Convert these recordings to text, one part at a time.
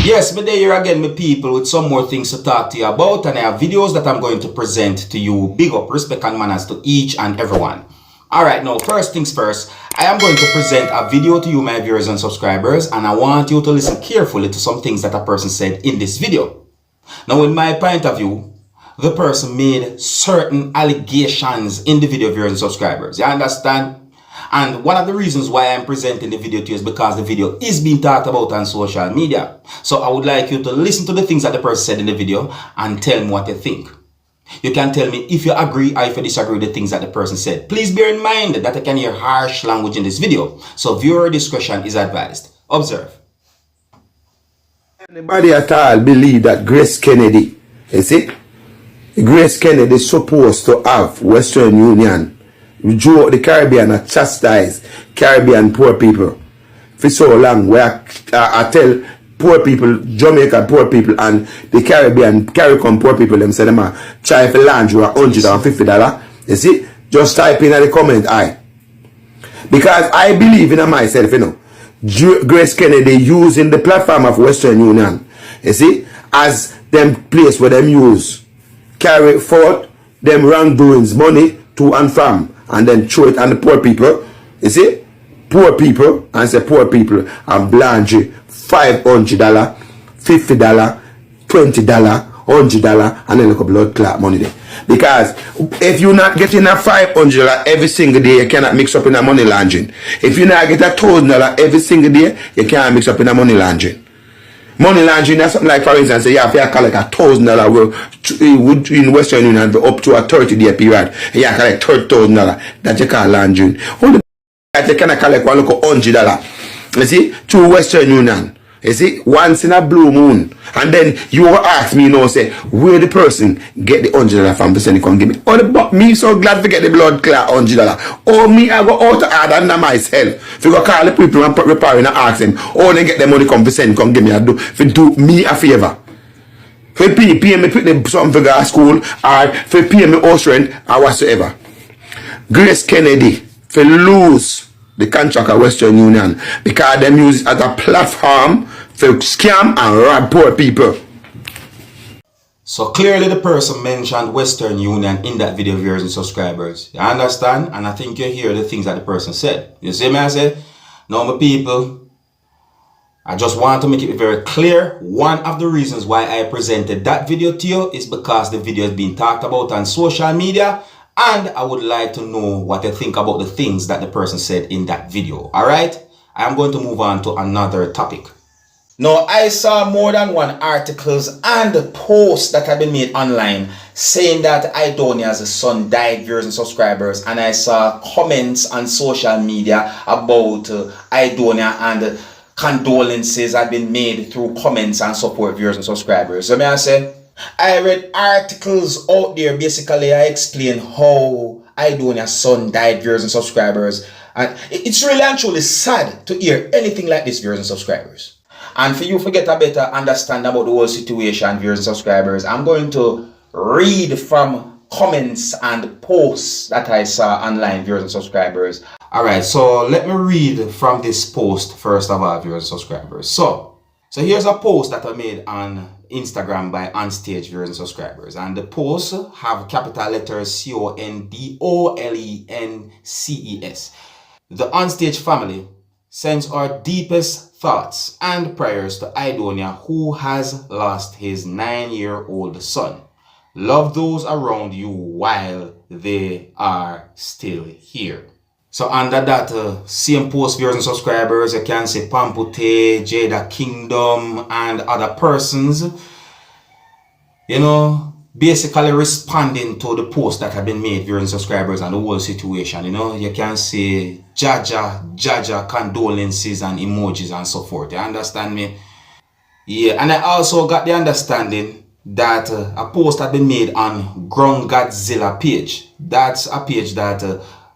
Yes, me there here again, my people, with some more things to talk to you about, and I have videos that I'm going to present to you. Big up, respect and manners to each and everyone. Alright, now first things first, I am going to present a video to you, my viewers and subscribers, and I want you to listen carefully to some things that a person said in this video. Now, in my point of view, the person made certain allegations in the video, viewers and subscribers. You understand? And one of the reasons why I'm presenting the video to you is because the video is being talked about on social media. So I would like you to listen to the things that the person said in the video and tell me what you think. You can tell me if you agree or if you disagree with the things that the person said. Please bear in mind that I can hear harsh language in this video. So viewer discretion is advised. Observe. Anybody at all believe that Grace Kennedy, you see? Grace Kennedy is supposed to have Western Union drew the Caribbean and chastise Caribbean poor people for so long, where I tell poor people, Jamaica poor people and the Caribbean poor people, them say them a try for land you $150. You see? Just type in the comment I. Because I believe in myself, you know. Grace Kennedy using the platform of Western Union, you see, as them place where them use carry forth them wrongdoings, money to and from, and then throw it on the poor people. You see? Poor people, and say poor people and blanche $500, $50, $20, $100, and then look a blood clot money there. Because if you're not getting a $500 every single day, you cannot mix up in a money laundering. If you not get a $1,000 every single day, you can't mix up in a money laundering. Money laundering is something like, for instance, you have to collect $1,000 in Western Union up to a 30-day period. You collect $30,000 that you call laundering. Only that you can collect one look $100. You see, to Western Union. You see, once in a blue moon. And then you ask me, you know, say, where the person get the $100 from the cent come give me. Oh, but me so glad to get the blood clot $100. Oh, me, I go out to add under myself. If you go call the people and repair and ask them, oh, they get the money come for send, come give me a do. If you do me a favor. For pay me put them something for school, or for pay me house rent, or whatsoever. Grace Kennedy, for lose the contract of Western Union because them use it as a platform for scam and rob poor people. So clearly the person mentioned Western Union in that video, viewers and subscribers. You understand? And I think you hear the things that the person said. You see me? I said, now my people, I just want to make it very clear. One of the reasons why I presented that video to you is because the video is being talked about on social media. And I would like to know what you think about the things that the person said in that video. Alright? I'm going to move on to another topic. Now, I saw more than one articles and posts that have been made online saying that Aidonia's son died, viewers and subscribers. And I saw comments on social media about Aidonia, and condolences have been made through comments and support, viewers and subscribers. So may I say, I read articles out there. Basically, I explain how Aidonia's son died, viewers and subscribers. And it's really and truly sad to hear anything like this, viewers and subscribers. And for you to get a better understanding about the whole situation, viewers and subscribers, I'm going to read from comments and posts that I saw online, viewers and subscribers. Alright, so let me read from this post first of all, viewers and subscribers. So here's a post that I made on Instagram by Onstage, viewers and subscribers, and the posts have capital letters CONDOLENCES. The Onstage family sends our deepest thoughts and prayers to Aidonia, who has lost his 9-year-old son. Love those around you while they are still here. So under that same post, viewers and subscribers, you can see Pampute, Jada Kingdom, and other persons, you know, basically responding to the post that have been made, viewers and subscribers, and the whole situation. You know, you can see Jaja, condolences and emojis and so forth. You understand me? Yeah, and I also got the understanding that a post had been made on Ground Godzilla page. That's a page that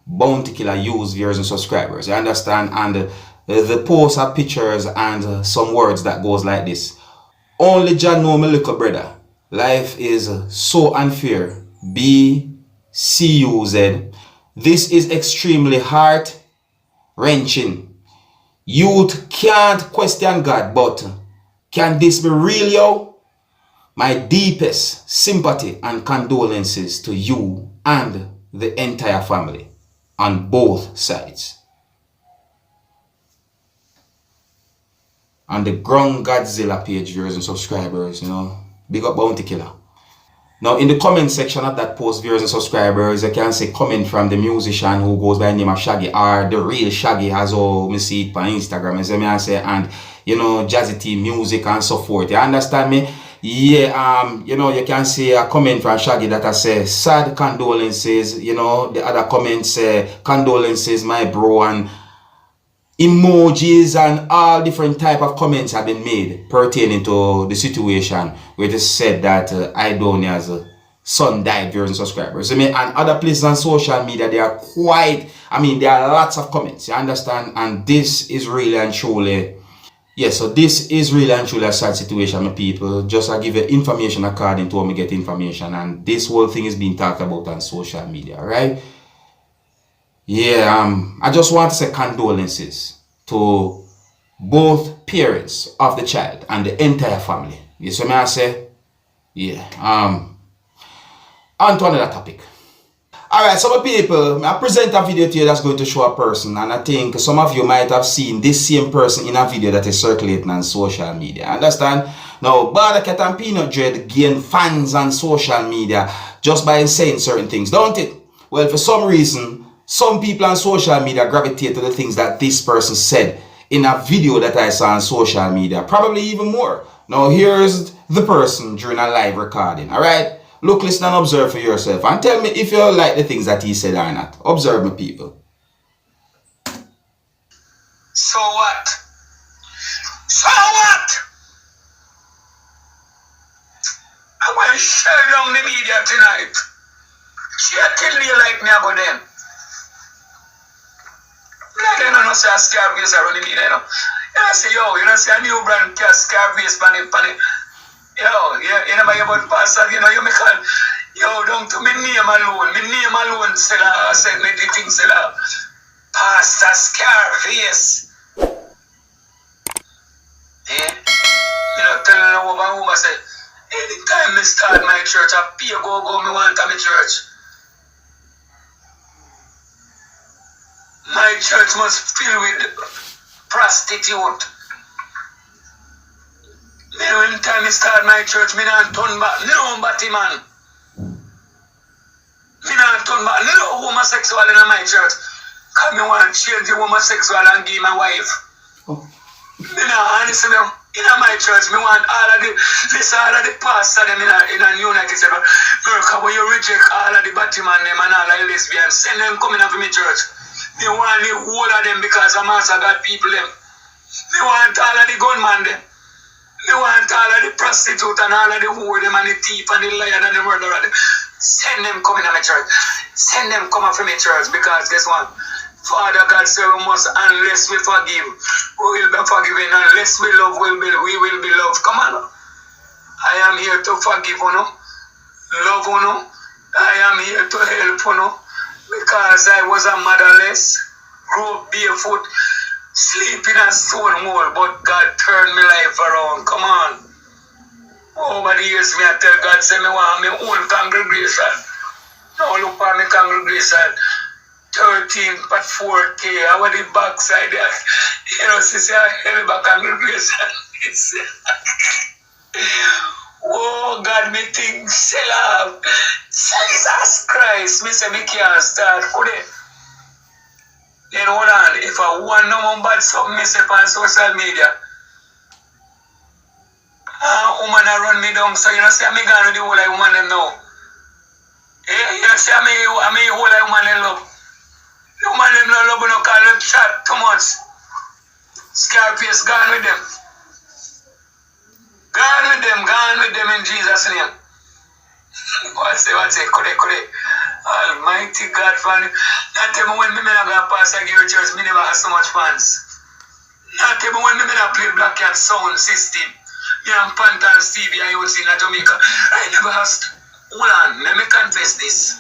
Bounty Killer use, viewers and subscribers. You understand? And the post have pictures and some words that goes like this. Only Jah know my little brother. Life is so unfair. BCUZ. This is extremely heart-wrenching. Youth can't question God, but Can this be real, yo? My deepest sympathy and condolences to you and the entire family on both sides. On the Ground Godzilla page, viewers and subscribers, you know, big up Bounty Killer. Now, in the comment section of that post, viewers and subscribers, you can see comment from the musician who goes by the name of Shaggy, or the real Shaggy, as how me see it on Instagram, as I say, and, you know, Jazzy T music and so forth. You understand me? Yeah, you know, you can see a comment from Shaggy that I say, sad condolences, you know, the other comments say, condolences, my bro, and emojis and all different type of comments have been made pertaining to the situation where it is said that Aidonia's son died, viewers and subscribers. I mean, and other places on social media, they are quite, I mean, there are lots of comments, you understand? And this is really and truly, yes, so this is really and truly a sad situation, my people. Just I give you information according to how me get information, and this whole thing is being talked about on social media, right? Yeah, I just want to say condolences to both parents of the child and the entire family. You see me I say? Yeah. On to another topic. Alright, so my people, I present a video to you that's going to show a person, and I think some of you might have seen this same person in a video that is circulating on social media. Understand? Now, Bada Cat and Peanut Dread gain fans on social media just by saying certain things, don't it? Well, for some reason, some people on social media gravitate to the things that this person said in a video that I saw on social media, probably even more. Now, here's the person during a live recording, alright? Look, listen and observe for yourself, and tell me if you like the things that he said or not. Observe, my people. So what? So what? I'm going to share down the media tonight. She tell me you like me, I go then. I don't know, say a Scarface around the media, you know. You say, yo, you know, say a new brand, Scarface, pan it. Yo, you know, you about pastor, you know, you make a, yo, don't to me name alone, say that, say me the thing, say that. Pastor Scarface. Eh? You know, tell the woman, say, anytime I start my church, I pay go, me want to my church. My church must fill with prostitute. When time I start my church, me not turn back nobody, man. Me not turn back no homosexual in my church. Because me want to change the homosexual and give my wife. Oh. Me not honestly, in my church, me want all of the pastors them in a United States. America, where you reject all of the Batman them and all of the lesbians, send them coming up to my church. Me want the whole of them because I'm also got people them. Me want all of the gunman them. Me want all of the prostitute and all of the whore them and the thief and the liar and the murderer them. Send them coming to my church. Send them come up from my church because guess what? Father God said we must, unless we forgive, we will be forgiven. Unless we love, we will be loved. Come on. I am here to forgive you, love you. I am here to help you because I was a motherless, grew up barefoot, sleep in a stone mold, but God turned my life around. Come on. Over the years, me I tell God, say me want my own congregation. Now look at my congregation. 13.4K, I want the backside there. You know, she say, I help a congregation. Oh, God, me think, sell up. Jesus Christ, me say, me can't start. Could it? Then hold on, if I want no more bad something, me say, on social media. Woman, I run me down, so you know, say, I'm going to do all I woman them now. Eh, you know, say, I'm all I woman them love. The woman them no love, no call them chat too much. Scarface gone with them. Gone with them in Jesus' name. What's it? Could it? Almighty God, fan. Not even when me not going to pass a give church, me never have so much fans. Not even when me not play Black Cat sound system. Me and Pantan Stevie and you see in Jamaica. I never have. Hold on, let me confess this.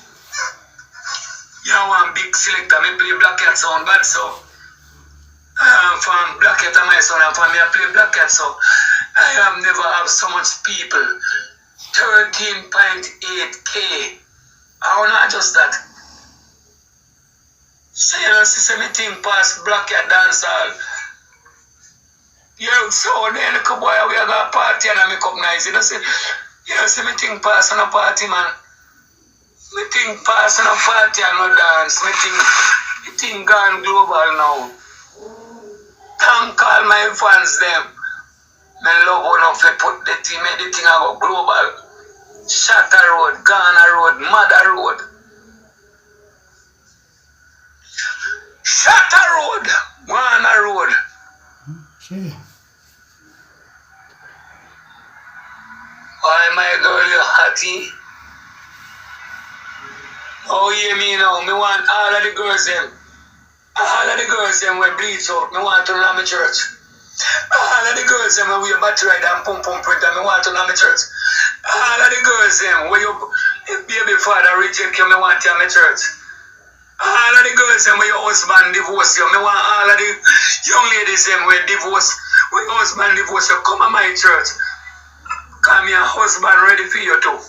You know, one big selector, me play Black Cat sound bad so. From Black Cat and my son, and from me I play Black Cat so. I have never had so much people. 13.8K. How not just that? So you know, see me thing pass black at dancehall. Yeah, so then the boy we are going to party and I make up nice. You know, see me thing pass on a party, man. Me thing pass on a party and no dance. Me thing gone global now. Thank all my fans them. Me love enough to put the team, make the thing go global. Shatter Road, Ghana Road, Mother Road. Shatter Road, Ghana Road. Okay. Why my girl you hottie? Oh yeah, me now. Me want all of the girls them. All of the girls them will bleach out. Me want to know my church. All of the girls them will wear battery ride and pump print and me want to know my church. All of the girls them where your baby father reject you, me want to my church. All of the girls them where your husband divorce you, me want all of the young ladies them where divorce, where your husband divorce you, come to my church. Come your husband ready for you too.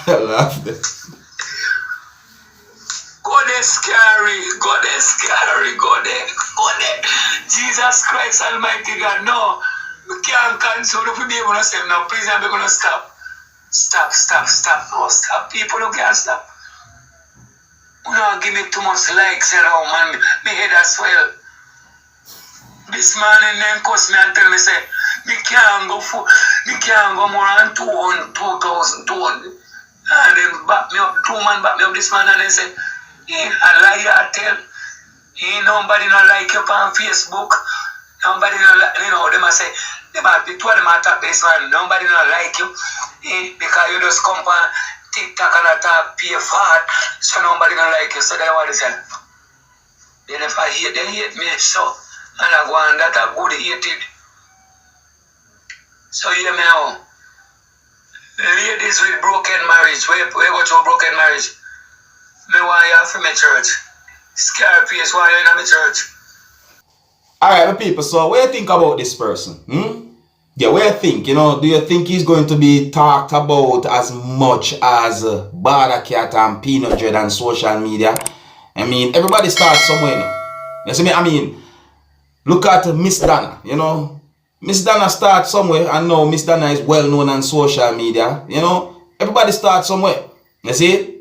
I love this. Go there scary, go there scary, go there. Jesus Christ Almighty God, no. We can't cancel if we be able to say no, please I'm going to stop. Stop. No, stop. People who can't stop. You don't give me too much likes, you know, man. Me head as well. This man and then cuss me and tell me say, me can't go more than 2,000. And then back me up, 2 man back me up this man and they say, a liar I tell. Nobody not like you on Facebook. Nobody not like, you know, them I say, two of them attack this man. Nobody not like you. Because you just come on TikTok and attack, pay fat. So nobody not like you. So they want to say. Then if I hate, they hate me. So, and I go on that I good hated. So you know, ladies with broken marriage, where go to a broken marriage? Me want you for my church. Scarface want you in my church. Alright, my people, so what do you think about this person? Yeah, what do you think? You know, do you think he's going to be talked about as much as Bada Cat and Peanut Dread on social media? I mean, everybody starts somewhere now. You see me? I mean, look at Miss Donna, you know. Miss Donna starts somewhere, and now Miss Donna is well known on social media. You know, everybody starts somewhere. You see?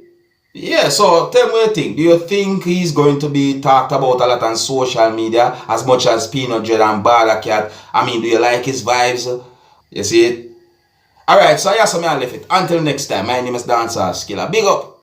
Yeah, so tell me what you think. Do you think he's going to be talked about a lot on social media as much as Peanut Dread and Bada Cat? I mean, do you like his vibes? You see it? Alright, so yeah, so me I left it. Until next time, my name is Dancehall Skilla. Big up!